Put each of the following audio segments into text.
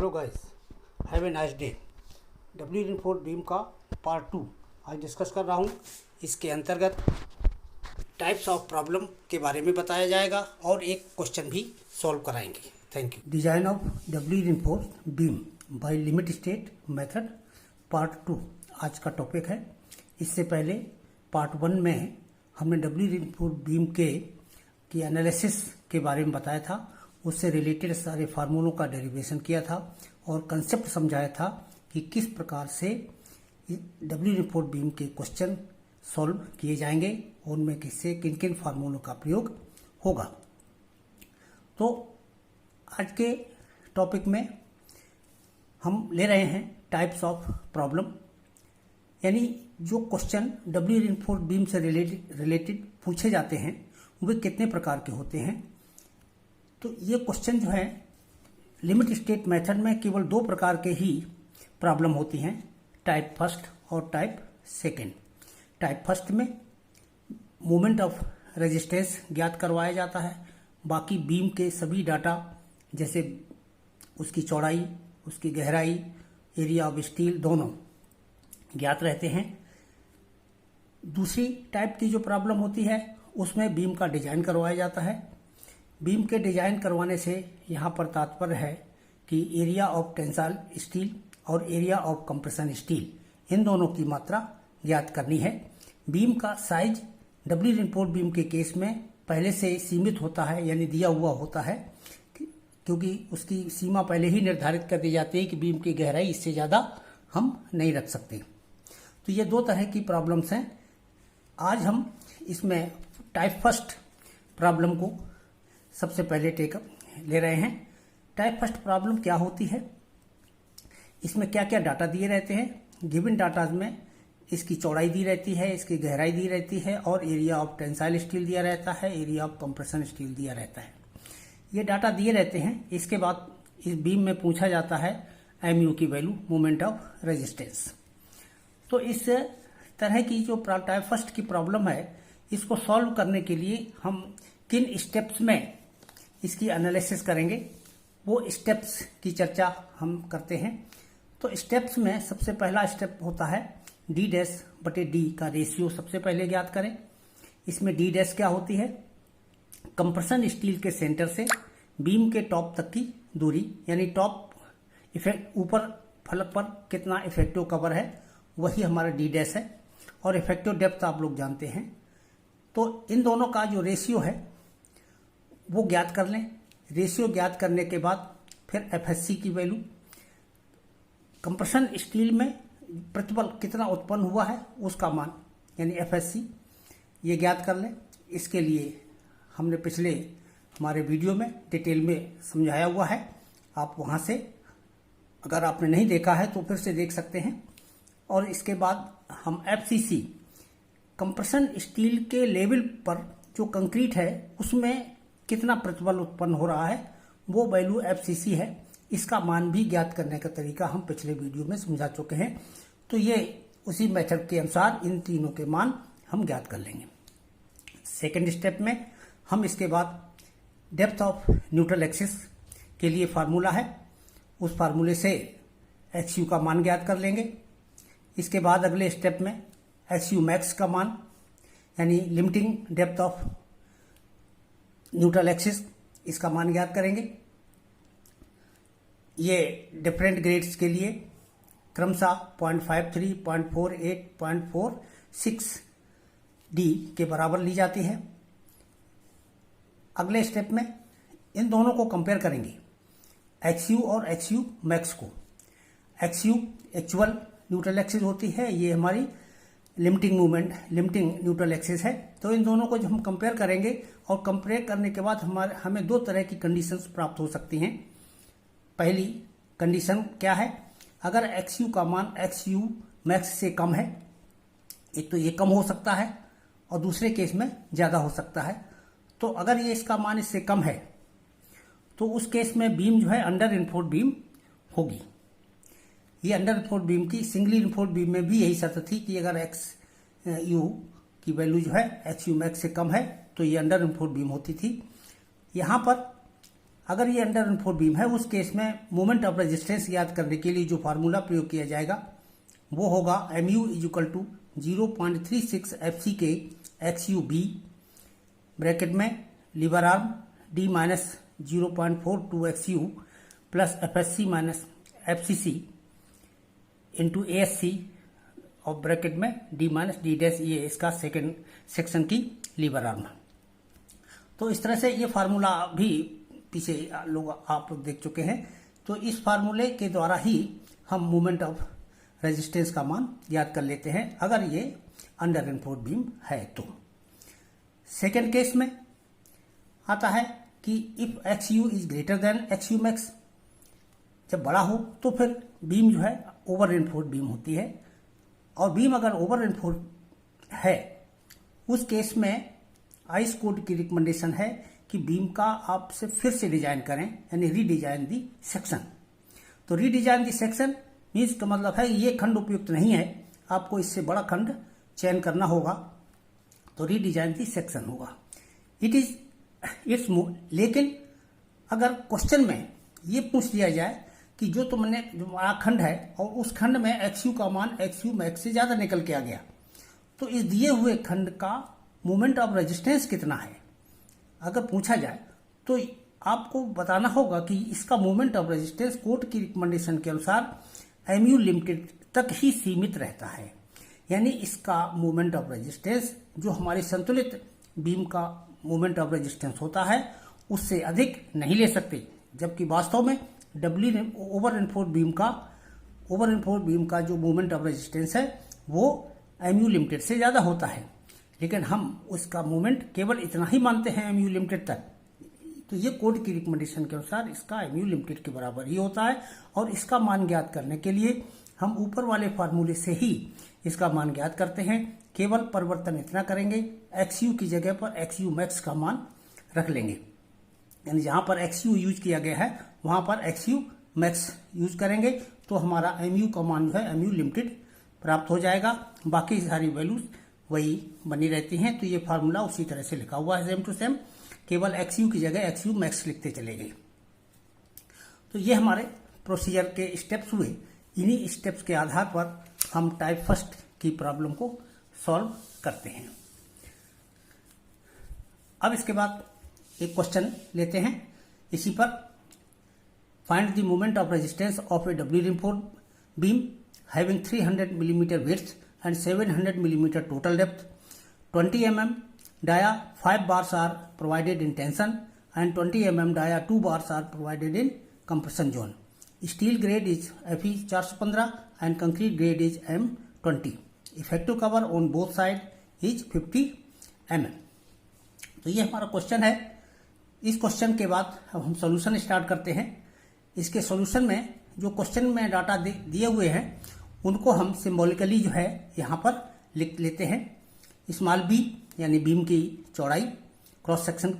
Hello guys, have a nice day. Doubly reinforced beam का part 2 आज discuss कर रहा हूँ। इसके अंतर्गत टाइप्स ऑफ प्रॉब्लम के बारे में बताया जाएगा और एक क्वेश्चन भी सॉल्व कराएंगे। Thank you. Design of doubly reinforced beam by limit state method part 2 आज का टॉपिक है। इससे पहले पार्ट 1 में हमने डब्ल्यू इन्फोर्ड बीम की एनालिसिस के बारे में बताया था। उससे रिलेटेड सारे फार्मूलों का डेरिवेशन किया था और कंसेप्ट समझाया था कि किस प्रकार से डब्ल्यू इन्फोर्ड बीम के क्वेश्चन सॉल्व किए जाएंगे और उनमें किससे किन किन फार्मूलों का प्रयोग होगा। तो आज के टॉपिक में हम ले रहे हैं टाइप्स ऑफ प्रॉब्लम, यानी जो क्वेश्चन डब्ल्यू इन्फोर्ड बीम से रिलेटेड पूछे जाते हैं वे कितने प्रकार के होते हैं। तो ये क्वेश्चन जो है लिमिट स्टेट मेथड में केवल 2 प्रकार के ही प्रॉब्लम होती हैं, टाइप फर्स्ट और टाइप सेकेंड। टाइप फर्स्ट में मोमेंट ऑफ रेजिस्टेंस ज्ञात करवाया जाता है। बाकी बीम के सभी डाटा जैसे उसकी चौड़ाई, उसकी गहराई, एरिया ऑफ स्टील दोनों ज्ञात रहते हैं। दूसरी टाइप की जो प्रॉब्लम होती है उसमें बीम का डिजाइन करवाया जाता है। बीम के डिजाइन करवाने से यहाँ पर तात्पर्य है कि एरिया ऑफ टेंसाइल स्टील और एरिया ऑफ कंप्रेशन स्टील इन दोनों की मात्रा ज्ञात करनी है। बीम का साइज डब्ल्यू इन्फोर्ड बीम के केस में पहले से सीमित होता है, यानी दिया हुआ होता है, क्योंकि उसकी सीमा पहले ही निर्धारित कर दी जाती है कि बीम की गहराई इससे ज़्यादा हम नहीं रख सकते। तो ये 2 तरह की प्रॉब्लम्स हैं। आज हम इसमें टाइप फर्स्ट प्रॉब्लम को सबसे पहले टेकअप ले रहे हैं। टाइप फर्स्ट प्रॉब्लम क्या होती है, इसमें क्या क्या डाटा दिए रहते हैं। गिवन डाटा में इसकी चौड़ाई दी रहती है, इसकी गहराई दी रहती है और एरिया ऑफ टेंसाइल स्टील दिया रहता है, एरिया ऑफ कंप्रेशन स्टील दिया रहता है। ये डाटा दिए रहते हैं। इसके बाद इस बीम में पूछा जाता है MU की वैल्यू, मोमेंट ऑफ रेजिस्टेंस। तो इस तरह की जो टाइप फर्स्ट की प्रॉब्लम है इसको सॉल्व करने के लिए हम किन स्टेप्स में इसकी एनालिसिस करेंगे वो स्टेप्स की चर्चा हम करते हैं। तो स्टेप्स में सबसे पहला स्टेप होता है D'/D का रेशियो सबसे पहले ज्ञात करें। इसमें D' क्या होती है, कंप्रेशन स्टील के सेंटर से बीम के टॉप तक की दूरी, यानी टॉप इफेक्ट ऊपर फलक पर कितना इफेक्टिव कवर है वही हमारा D' है। और इफेक्टिव डेप्थ आप लोग जानते हैं। तो इन दोनों का जो रेशियो है वो ज्ञात कर लें। रेशियो ज्ञात करने के बाद फिर FSC की वैल्यू, कंप्रेशन स्टील में प्रतिबल कितना उत्पन्न हुआ है उसका मान, यानी FSC ये ज्ञात कर लें। इसके लिए हमने पिछले हमारे वीडियो में डिटेल में समझाया हुआ है, आप वहाँ से अगर आपने नहीं देखा है तो फिर से देख सकते हैं। और इसके बाद हम FCC, कंप्रेशन स्टील के लेवल पर जो कंक्रीट है उसमें कितना प्रतिबल उत्पन्न हो रहा है वो वैल्यू FCC है। इसका मान भी ज्ञात करने का तरीका हम पिछले वीडियो में समझा चुके हैं। तो ये उसी मेथड के अनुसार इन तीनों के मान हम ज्ञात कर लेंगे। सेकेंड स्टेप में हम इसके बाद डेप्थ ऑफ न्यूट्रल एक्सिस के लिए फार्मूला है, उस फार्मूले से HU का मान ज्ञात कर लेंगे। इसके बाद अगले स्टेप में HU मैक्स का मान, यानी limiting depth of neutral axis, इसका मान ज्ञात करेंगे। ये डिफरेंट ग्रेड्स के लिए क्रमशः 0.53, 0.48, 0.46 D के बराबर ली जाती है। अगले स्टेप में इन दोनों को कंपेयर करेंगे, HU और HU मैक्स को। HU एक्चुअल न्यूट्रल एक्सिस होती है, ये हमारी लिमिटिंग न्यूट्रल एक्सिस है। तो इन दोनों को जब हम कंपेयर करेंगे और कंपेयर करने के बाद हमें 2 तरह की कंडीशंस प्राप्त हो सकती हैं। पहली कंडीशन क्या है, अगर XU का मान HU मैक्स से कम है, एक तो ये कम हो सकता है और दूसरे केस में ज़्यादा हो सकता है। तो अगर ये इसका मान इससे कम है तो उस केस में बीम जो है अंडर इन्फोर्ड बीम होगी। ये अंडर इन्फोर्ड बीम की, सिंगली इन्फोर्ड बीम में भी यही शर्त थी कि अगर XU की वैल्यू जो है HU मैक्स से कम है तो ये अंडर इन्फोर्ड बीम होती थी। यहाँ पर अगर ये अंडर एनफोर्ड बीम है उस केस में मोमेंट ऑफ रेजिस्टेंस याद करने के लिए जो फार्मूला प्रयोग किया जाएगा वो होगा mu इक्वल टू 0.36 FC के XUB ब्रैकेट में lever arm D minus 0.42 XU plus FSC minus FCC into ASC और ब्रैकेट में D माइनस D डैश, ये इसका सेकेंड सेक्शन की लीवर आर्म। तो इस तरह से ये फार्मूला भी पीछे लोग आप लोग देख चुके हैं। तो इस फार्मूले के द्वारा ही हम मोमेंट ऑफ रेजिस्टेंस का मान याद कर लेते हैं अगर ये अंडर एनफोर्ड बीम है तो। सेकेंड केस में आता है कि if XU is greater than XU max, जब बड़ा हो तो फिर बीम जो है ओवर एनफोर्ड बीम होती है। और बीम अगर ओवर एनफोर्ड है उस केस में आइस कोड की रिकमेंडेशन है कि बीम का आप से फिर से डिजाइन करें, यानी रीडिजाइन दी सेक्शन। तो रीडिजाइन दी सेक्शन मीन्स का मतलब है ये खंड उपयुक्त नहीं है, आपको इससे बड़ा खंड चयन करना होगा, तो रीडिजाइन दी सेक्शन होगा। इट्स लेकिन अगर क्वेश्चन में ये पूछ लिया जाए कि जो तुमने जो बड़ा खंड है और उस खंड में XU का मान XU मैक्स से ज्यादा निकल के आ गया, तो इस दिए हुए खंड का मोमेंट ऑफ रेजिस्टेंस कितना है अगर पूछा जाए तो आपको बताना होगा कि इसका मोमेंट ऑफ रेजिस्टेंस कोर्ट की रिकमेंडेशन के अनुसार MU लिमिटेड तक ही सीमित रहता है, यानी इसका मोमेंट ऑफ रेजिस्टेंस जो हमारी संतुलित बीम का मोमेंट ऑफ रेजिस्टेंस होता है उससे अधिक नहीं ले सकते। जबकि वास्तव में ओवर एनफोर्ड बीम का जो मोमेंट ऑफ रेजिस्टेंस है वो MU लिमिटेड से ज्यादा होता है, लेकिन हम उसका मोमेंट केवल इतना ही मानते हैं MU लिमिटेड तक। तो ये कोड की रिकमेंडेशन के अनुसार इसका MU लिमिटेड के बराबर ही होता है। और इसका मान ज्ञात करने के लिए हम ऊपर वाले फार्मूले से ही इसका मान ज्ञात करते हैं। केवल परिवर्तन इतना करेंगे, XU की जगह पर XU मैक्स का मान रख लेंगे, यानी जहां पर XU यूज किया गया है वहां पर XU मैक्स यूज करेंगे, तो हमारा MU का मान जो है MU लिमिटेड प्राप्त हो जाएगा। बाकी सारी वैल्यूज वही बनी रहती हैं। तो ये फार्मूला उसी तरह से लिखा हुआ है सेम टू सेम, केवल XU की जगह XU मैक्स लिखते चले गए। तो ये हमारे प्रोसीजर के स्टेप्स हुए। इन्हीं स्टेप्स के आधार पर हम टाइप फर्स्ट की प्रॉब्लम को सॉल्व करते हैं। अब इसके बाद एक क्वेश्चन लेते हैं इसी पर। Find the moment of resistance of A W reinforced beam having 300 millimetre width and 700 millimeter total depth. 20 mm dia 5 bars are provided in tension and 20 mm dia 2 bars are provided in compression zone. Steel grade is Fe 415 and concrete grade is M20. Effective cover on both side is 50 mm. तो ये हमारा question है। इस question के बाद अब हम solution start करते हैं। इसके सॉल्यूशन में जो क्वेश्चन में डाटा दिए हुए हैं उनको हम सिंबॉलिकली जो है यहाँ पर लिख लेते हैं। स्मॉल बी यानी बीम की चौड़ाई, क्रॉस सेक्शन,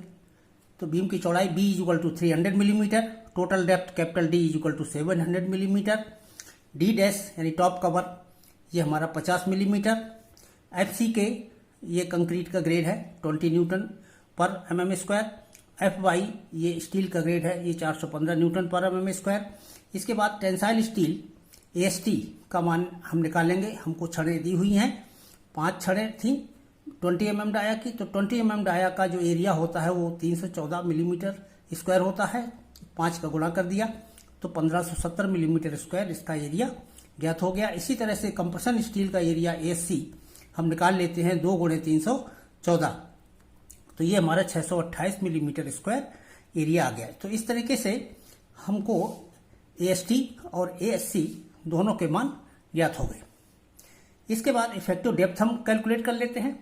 तो बीम की चौड़ाई B equal to 300 millimetre, total depth capital D equal to 700 millimetre, D dash यानी टॉप कवर ये हमारा 50 मिलीमीटर, FC के ये कंक्रीट का ग्रेड है 20 न्यूटन पर mm स्क्वायर, FY ये स्टील का ग्रेड है ये 415 न्यूटन पर mm स्क्वायर। इसके बाद टेंसाइल स्टील AST का मान हम निकालेंगे। हमको छड़ें दी हुई हैं, 5 छड़ें थी 20 mm डाया की, तो 20 mm डाया का जो एरिया होता है वो 314 मिलीमीटर स्क्वायर होता है। 5 का गुणा कर दिया तो 1570 मिलीमीटर स्क्वायर इसका एरिया ज्ञात हो गया। इसी तरह से कंप्रेशन स्टील का एरिया ASC हम निकाल लेते हैं 2 गुणे 314, तो ये हमारा 628 मिलीमीटर स्क्वायर एरिया आ गया। तो इस तरीके से हमको AST और ASC दोनों के मान ज्ञात हो गए। इसके बाद इफेक्टिव डेप्थ हम कैलकुलेट कर लेते हैं।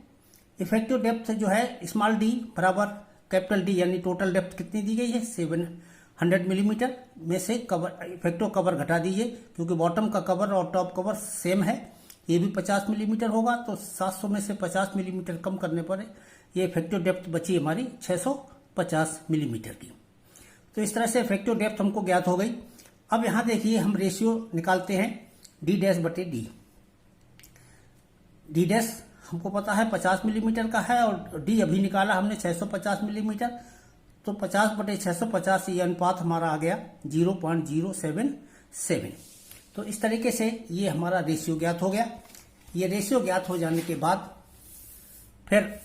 इफेक्टिव डेप्थ जो है स्मॉल d बराबर कैपिटल D यानी टोटल डेप्थ कितनी दी गई है 700 मिलीमीटर में से कवर इफेक्टिव कवर घटा दीजिए, क्योंकि बॉटम का कवर और टॉप कवर सेम है, ये भी 50 मिलीमीटर होगा, तो 700 में से 50 मिलीमीटर कम करने पर ये इफेक्टिव डेप्थ बची हमारी 650 मिलीमीटर की। तो इस तरह से इफेक्टिव डेप्थ हमको ज्ञात हो गई। अब यहां देखिए हम रेशियो निकालते हैं D डैश बटे D। D डैश हमको पता है 50 मिलीमीटर का है और D अभी निकाला हमने 650 मिलीमीटर, तो 50/650 ये अनुपात हमारा आ गया 0.077। तो इस तरीके से ये हमारा रेशियो ज्ञात हो गया। ये रेशियो ज्ञात हो जाने के बाद फिर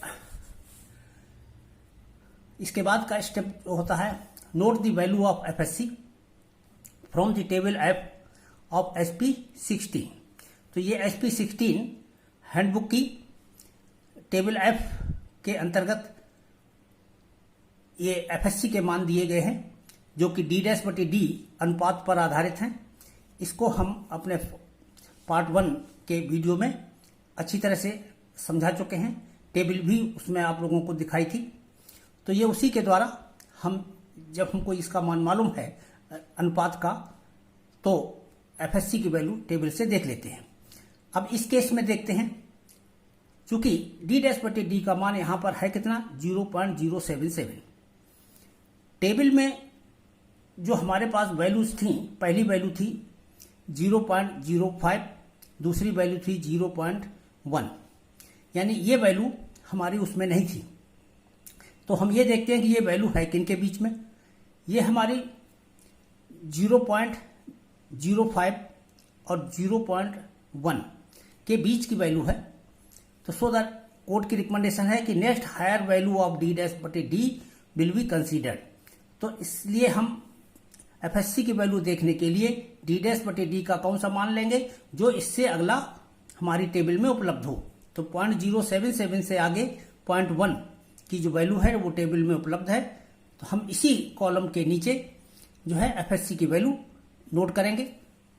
इसके बाद का स्टेप होता है note the value of FSc from the table F of SP16। तो ये SP16 हैंडबुक की टेबल एफ के अंतर्गत ये एफएससी के मान दिए गए हैं जो कि D'/D अनुपात पर आधारित हैं। इसको हम अपने पार्ट 1 के वीडियो में अच्छी तरह से समझा चुके हैं। टेबल भी उसमें आप लोगों को दिखाई थी। तो ये उसी के द्वारा हम जब हमको इसका मान मालूम है अनुपात का, तो एफएससी की वैल्यू टेबल से देख लेते हैं। अब इस केस में देखते हैं, चूंकि D'/D का मान यहां पर है कितना 0.077। टेबल में जो हमारे पास वैल्यूज थी, पहली वैल्यू थी 0.05, दूसरी वैल्यू थी 0.1, यानी ये वैल्यू हमारी उसमें नहीं थी। तो हम ये देखते हैं कि ये वैल्यू है किन के बीच में। ये हमारी 0.05 और 0.1 के बीच की वैल्यू है। तो सो दैट कोर्ट की रिकमेंडेशन है कि next higher value of D'/D will be considered. तो इसलिए हम एफएससी की वैल्यू देखने के लिए D'/D का कौन सा मान लेंगे जो इससे अगला हमारी टेबल में उपलब्ध हो। तो 0.077 से आगे 0.1 की जो वैल्यू है वो टेबल में उपलब्ध है। तो हम इसी कॉलम के नीचे जो है एफएससी की वैल्यू नोट करेंगे,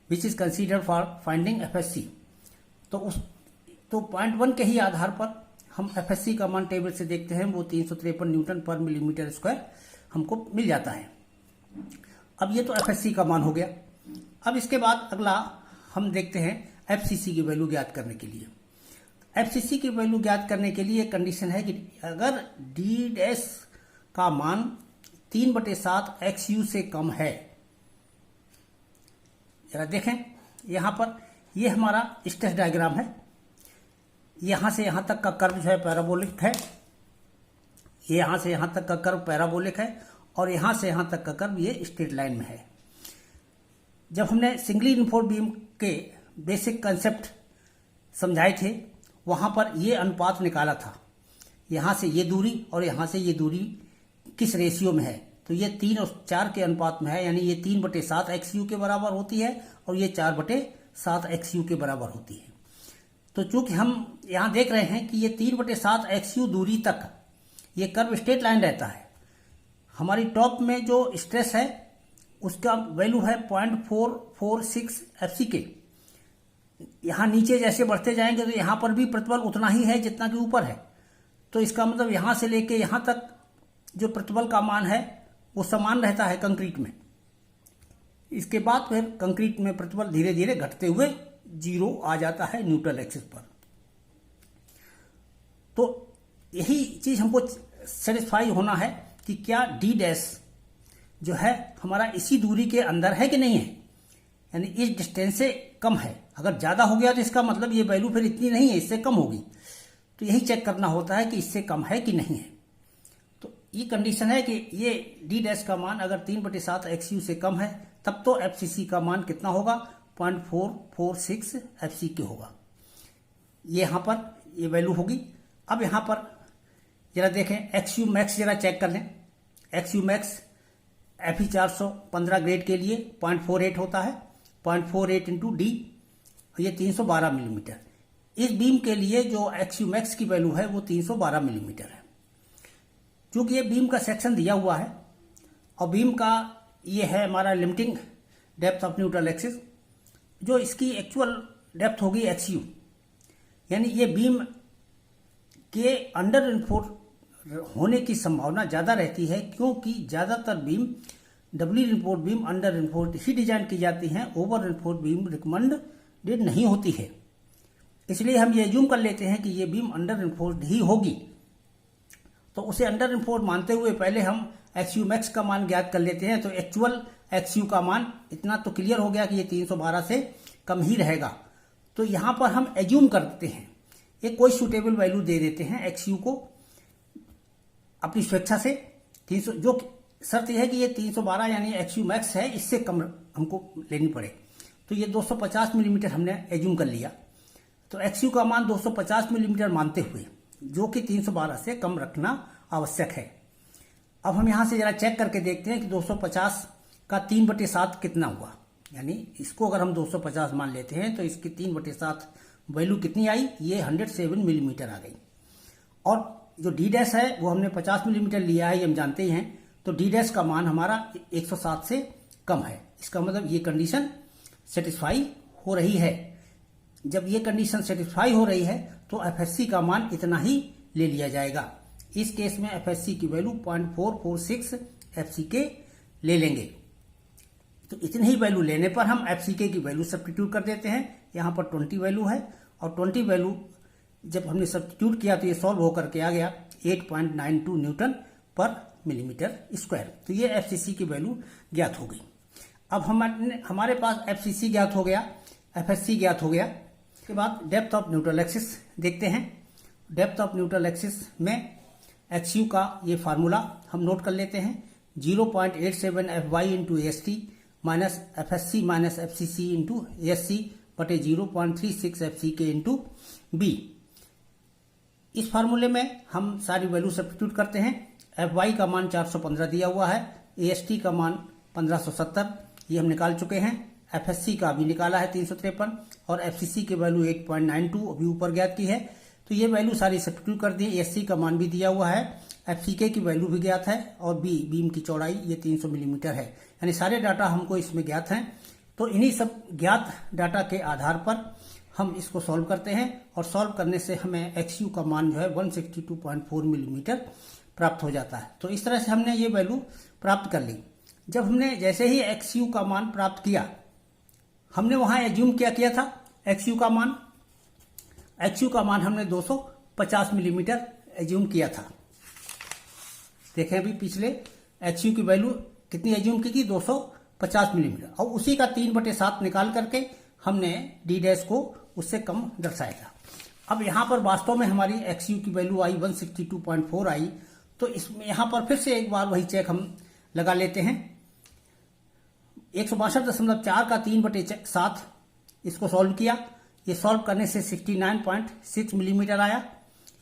which is considered for finding FSc. तो 0.1 के ही आधार पर हम एफएससी का मान टेबल से देखते हैं, वो 353 न्यूटन पर मिलीमीटर स्क्वायर हमको मिल जाता है। अब ये तो एफएससी का मान हो गया। अब इसके बाद अगला हम देखते हैं एफसीसी की वैल्यू ज्ञात करने के लिए। एफसीसी की वैल्यू ज्ञात करने के लिए कंडीशन है कि अगर D' का मान 3/7 XU से कम है, जरा देखें यहां पर ये हमारा स्ट्रेस डायग्राम है। यहां से यहां तक का कर्व जो है पैराबोलिक है, ये यहां से यहां तक का कर्व पैराबोलिक है और यहां से यहां तक का कर्व ये स्ट्रेट लाइन में है। जब हमने सिंगली इन्फोर्स्ड बीम के बेसिक कंसेप्ट समझाए थे, वहां पर ये अनुपात निकाला था, यहां से ये दूरी और यहां से ये दूरी किस रेशियो में है। तो ये 3 और 4 के अनुपात में है, यानी ये 3/7 XU के बराबर होती है और ये 4/7 XU के बराबर होती है। तो चूंकि हम यहां देख रहे हैं कि ये 3/7 XU दूरी तक ये कर्व स्ट्रेट लाइन रहता है। हमारी टॉप में जो स्ट्रेस है उसका वैल्यू है 0.446 FCK। यहां नीचे जैसे बढ़ते जाएंगे तो यहां पर भी प्रतिबल उतना ही है जितना कि ऊपर है। तो इसका मतलब यहां से लेके यहां तक जो प्रतिबल का मान है वो समान रहता है कंक्रीट में। इसके बाद फिर कंक्रीट में प्रतिबल धीरे धीरे घटते हुए 0 आ जाता है न्यूट्रल एक्सिस पर। तो यही चीज हमको सेटिस्फाई होना है कि क्या D' जो है हमारा इसी दूरी के अंदर है कि नहीं है, यानी इस डिस्टेंस से कम है। अगर ज्यादा हो गया तो इसका मतलब ये वैल्यू फिर इतनी नहीं है, इससे कम होगी। तो यही चेक करना होता है कि इससे कम है कि नहीं है। तो ये कंडीशन है कि ये D' का मान अगर 3/7 XU से कम है तब तो FCC का मान कितना होगा 0.446 FCK होगा। ये यहां पर ये वैल्यू होगी। अब यहां पर जरा देखें XU मैक्स जरा चेक कर लें। XU मैक्स FE 415 ग्रेड के लिए 0.48 होता है, 0.48 इंटू D, ये 312 मिलीमीटर। इस बीम के लिए जो XU मैक्स की वैल्यू है वो 312 मिलीमीटर है। क्योंकि ये बीम का सेक्शन दिया हुआ है और बीम का ये है हमारा limiting depth of neutral axis, जो इसकी एक्चुअल डेप्थ होगी XU, यानी ये बीम के अंडर इन्फोर्स होने की संभावना ज्यादा रहती है, क्योंकि ज्यादातर beam doubly reinforced beam under reinforced ही डिजाइन की जाती हैं, ओवर इन्फोर्स बीम रिकमेंडेड नहीं होती है। इसलिए हम ये एज्यूम कर लेते हैं कि ये बीम अंडर इन्फोर्स्ड ही होगी। तो उसे अंडर इन्फोर्स मानते हुए पहले हम XU मैक्स का मान ज्ञात कर लेते हैं। तो एक्चुअल XU का मान इतना तो क्लियर हो गया कि ये 312 से कम ही रहेगा। तो यहां पर हम एज्यूम करते हैं, एक कोई सुटेबल वैल्यू दे देते हैं XU को अपनी स्वेच्छा से। 300 जो शर्त यह है कि ये 312 यानी एक्सयू मैक्स है, इससे कम हमको लेनी पड़े। तो ये 250 मिलीमीटर हमने एज्यूम कर लिया। तो एक्सयू का मान 250 मिलीमीटर मानते हुए जो कि 312 से कम रखना आवश्यक है। अब हम यहाँ से जरा चेक करके देखते हैं कि 250 का 3/7 कितना हुआ। यानी इसको अगर हम 250 मान लेते हैं तो इसकी 3/7 वैल्यू कितनी आई, ये 107 मिलीमीटर आ गई। और जो डी डैश है वो हमने 50 मिलीमीटर लिया है, ये हम जानते ही हैं। तो डी डैश का मान हमारा 107 से कम है। इसका मतलब ये कंडीशन सेटिस्फाई हो रही है। जब ये कंडीशन सेटिस्फाई हो रही है तो एफएससी का मान इतना ही ले लिया जाएगा। इस केस में एफएससी की वैल्यू 0.446 एफसीके ले लेंगे। तो इतनी ही वैल्यू लेने पर हम एफसीके की वैल्यू सब्स्टिट्यूट कर देते हैं। यहाँ पर 20 वैल्यू है और 20 वैल्यू जब हमने सब्स्टिट्यूट किया तो ये सॉल्व होकर के आ गया 8.92 न्यूटन पर मिलीमीटर स्क्वायर। तो ये एफसीसी की वैल्यू ज्ञात हो गई। अब हमारे पास एफसीसी ज्ञात हो गया, एफएससी ज्ञात हो गया। उसके बाद डेप्थ ऑफ न्यूट्रल एक्सिस देखते हैं। डेप्थ ऑफ न्यूट्रल एक्सिस में एक्सयू का ये फार्मूला हम नोट कर लेते हैं। 0.87 FY into AST minus FSC minus FCC into ASC बटे 0.36 FCK इंटू B। इस फार्मूले में हम सारी वैल्यू सब्स्टिट्यूट करते हैं। FY का मान 415 दिया हुआ है, AST का मान 1570 ये हम निकाल चुके हैं, FSC का भी निकाला है 353 और FCC की वैल्यू 8.92 अभी ऊपर ज्ञात की है। तो ये वैल्यू सारी सब्स्टिट्यूट कर दी। ASC का मान भी दिया हुआ है, FCK की वैल्यू भी ज्ञात है और बीम की चौड़ाई ये 300 मिलीमीटर है। यानी सारे डाटा हमको इसमें ज्ञात हैं। तो इन्हीं सब ज्ञात डाटा के आधार पर हम इसको सॉल्व करते हैं और सॉल्व करने से हमें एक्सयू का मान जो है 162.4 मिलीमीटर प्राप्त हो जाता है। तो इस तरह से हमने ये वैल्यू प्राप्त कर ली। जब हमने जैसे ही एक्सयू का मान प्राप्त किया, हमने वहां एज्यूम क्या किया था, एक्सयू का मान हमने 250 मिलीमीटर एज्यूम किया था। देखें अभी पिछले एक्सयू की वैल्यू कितनी एज्यूम की थी, 250 मिलीमीटर, और उसी का 3/7 निकाल करके हमने डी डैश को उससे कम दर्शाया था। अब यहां पर वास्तव में हमारी एक्सयू की वैल्यू आई 162.4 आई। तो इसमें यहां पर फिर से एक बार वही चेक हम लगा लेते हैं। 162.4 का 3/7 इसको सॉल्व किया। ये सॉल्व करने से 69.6 मिलीमीटर आया।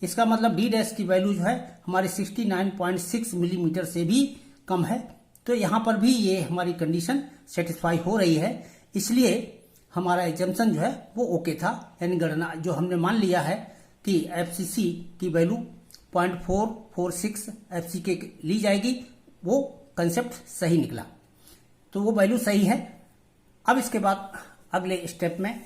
इसका मतलब डी डैश की वैल्यू जो है हमारी 69.6 मिलीमीटर से भी कम है। तो यहां पर भी ये हमारी कंडीशन सेटिस्फाई हो रही है, इसलिए हमारा एग्जाम्पशन जो है वो ओके था। यानी गणना जो हमने मान लिया है कि एफसीसी की वैल्यू 0.446 एफसीके ली जाएगी, वो कंसेप्ट सही निकला, तो वो वैल्यू सही है। अब इसके बाद अगले स्टेप में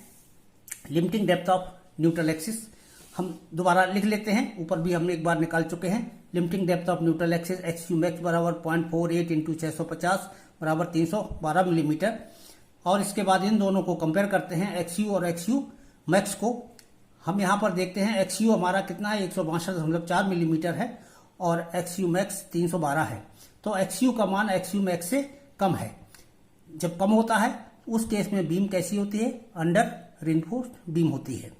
limiting depth of neutral axis हम दोबारा लिख लेते हैं। ऊपर भी हमने एक बार निकाल चुके हैं। Limiting depth of neutral axis एक्सयू max बराबर 0.48 इंटू 650 बराबर 312 मिलीमीटर। और इसके बाद इन दोनों को कंपेयर करते हैं, एक्सयू और एक्सयू मैक्स को। हम यहां पर देखते हैं एक्सयू हमारा कितना है, 162.4 मिलीमीटर है और एक्सयू मैक्स 312 है। तो एक्सयू का मान एक्सयू मैक्स से कम है। जब कम होता है उस केस में बीम कैसी होती है, अंडर रिइंफोर्स्ड बीम होती है।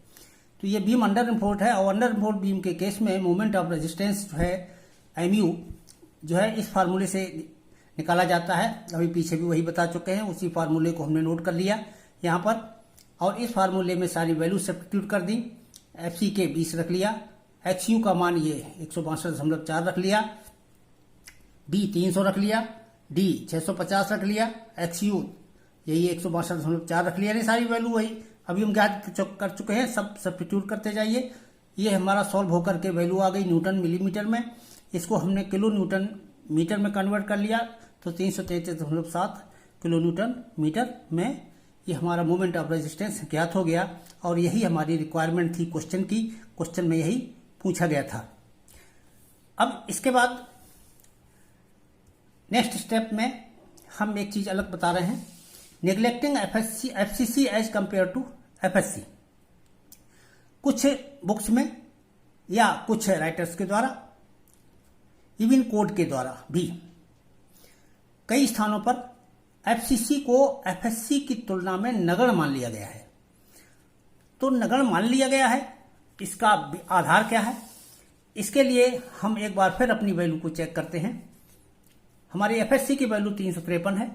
तो ये बीम अंडर रिइंफोर्स्ड है और अंडर रिइंफोर्स्ड बीम के केस में मोमेंट ऑफ रेजिस्टेंस जो है एमयू जो है इस फार्मूले से निकाला जाता है। अभी पीछे भी वही बता चुके हैं, उसी फार्मूले को हमने नोट कर लिया यहाँ पर और इस फार्मूले में सारी वैल्यू सब्स्टिट्यूट कर दी। एफसी के 20 रख लिया, एक्सयू का मान ये 162.4 रख लिया, बी 300 रख लिया, डी 650 रख लिया, एक्सयू यही 162.4 रख लिया। सारी वैल्यू वही अभी हम ज्ञात कर चुके हैं, सब सब्स्टिट्यूट करते जाइए। ये हमारा सॉल्व होकर के वैल्यू आ गई न्यूटन मिलीमीटर में। इसको हमने किलो न्यूटन मीटर में कन्वर्ट कर लिया तो 333.7 किलो न्यूटन मीटर में ये हमारा मोमेंट ऑफ रेजिस्टेंस ज्ञात हो गया। और यही हमारी रिक्वायरमेंट थी क्वेश्चन की, क्वेश्चन में यही पूछा गया था। अब इसके बाद नेक्स्ट स्टेप में हम एक चीज अलग बता रहे हैं, neglecting FCC as compared to FSC. कुछ बुक्स में या कुछ राइटर्स के द्वारा, इवन कोड के द्वारा भी कई स्थानों पर एफसीसी को एफएससी की तुलना में नगण्य मान लिया गया है। तो नगण्य मान लिया गया है, इसका आधार क्या है? इसके लिए हम एक बार फिर अपनी वैल्यू को चेक करते हैं। हमारी एफएससी की वैल्यू 353 है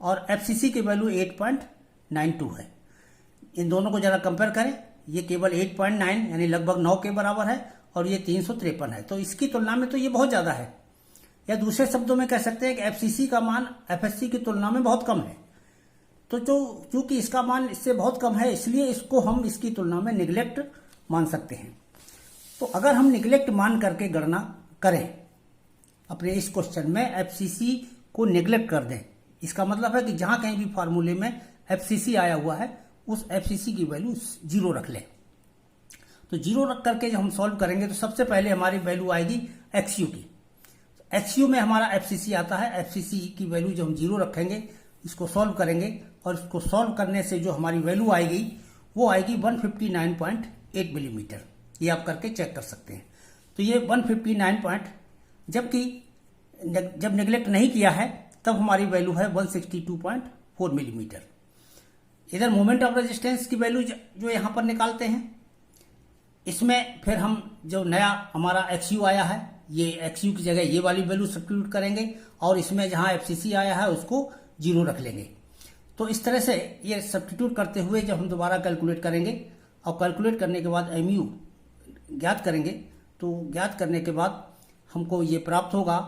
और एफसीसी की वैल्यू 8.92 है। इन दोनों को जरा कंपेयर करें, ये केवल 8.9 यानी लगभग 9 के बराबर है और ये 353 है, तो इसकी तुलना में तो ये बहुत ज़्यादा है। या दूसरे शब्दों में कह सकते हैं कि एफसीसी का मान एफएससी की तुलना में बहुत कम है। तो चूंकि इसका मान इससे बहुत कम है, इसलिए इसको हम इसकी तुलना में निगलेक्ट मान सकते हैं। तो अगर हम निगलेक्ट मान करके गणना करें अपने इस क्वेश्चन में, एफसीसी को निगलेक्ट कर दें, इसका मतलब है कि जहां कहीं भी फार्मूले में एफसीसी आया हुआ है उस एफसीसी की वैल्यू 0 रख लें। तो 0 रख करके जब हम सॉल्व करेंगे तो सबसे पहले हमारी वैल्यू आएगी एक्सयू की। एक्सयू में हमारा एफसीसी आता है, एफसीसी की वैल्यू जो हम 0 रखेंगे, इसको सॉल्व करेंगे और इसको सॉल्व करने से जो हमारी वैल्यू आएगी वो आएगी 159.8 मिलीमीटर। ये आप करके चेक कर सकते हैं। तो ये 159 जबकि जब नेग्लेक्ट नहीं किया है तब हमारी वैल्यू है 162.4 मिलीमीटर। इधर मोमेंट ऑफ रेजिस्टेंस की वैल्यू जो यहां पर निकालते हैं, इसमें फिर हम जो नया हमारा एक्सयू आया है, ये एक्सयू की जगह ये वाली वैल्यू सब्स्टिट्यूट करेंगे और इसमें जहां एफसीसी आया है उसको 0 रख लेंगे। तो इस तरह से ये सब्स्टिट्यूट करते हुए जब हम दोबारा कैलकुलेट करेंगे और कैलकुलेट करने के बाद एमयू ज्ञात करेंगे, तो ज्ञात करने के बाद हमको ये प्राप्त होगा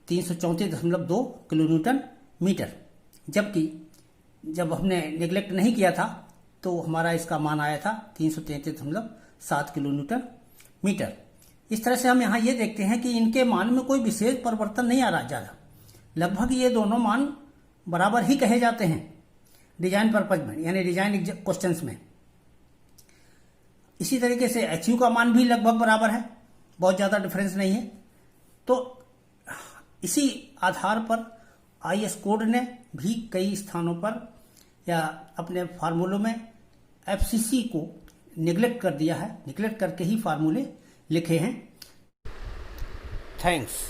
334.2 किलो न्यूटन मीटर। जबकि जब हमने नेग्लेक्ट नहीं किया था तो हमारा इसका मान आया था 333.7 किलो न्यूटन मीटर। इस तरह से हम यहाँ ये देखते हैं कि इनके मान में कोई विशेष परिवर्तन नहीं आ रहा ज़्यादा, लगभग ये दोनों मान बराबर ही कहे जाते हैं डिजाइन पर्पज में, यानी डिजाइन क्वेश्चंस में। इसी तरीके से एचयू का मान भी लगभग बराबर है, बहुत ज़्यादा डिफरेंस नहीं है। तो इसी आधार पर आईएस कोड ने भी कई स्थानों पर या अपने फार्मूलों में एफसीसी को निगलेक्ट कर दिया है, निगलेक्ट करके ही फार्मूले लिखे हैं। थैंक्स।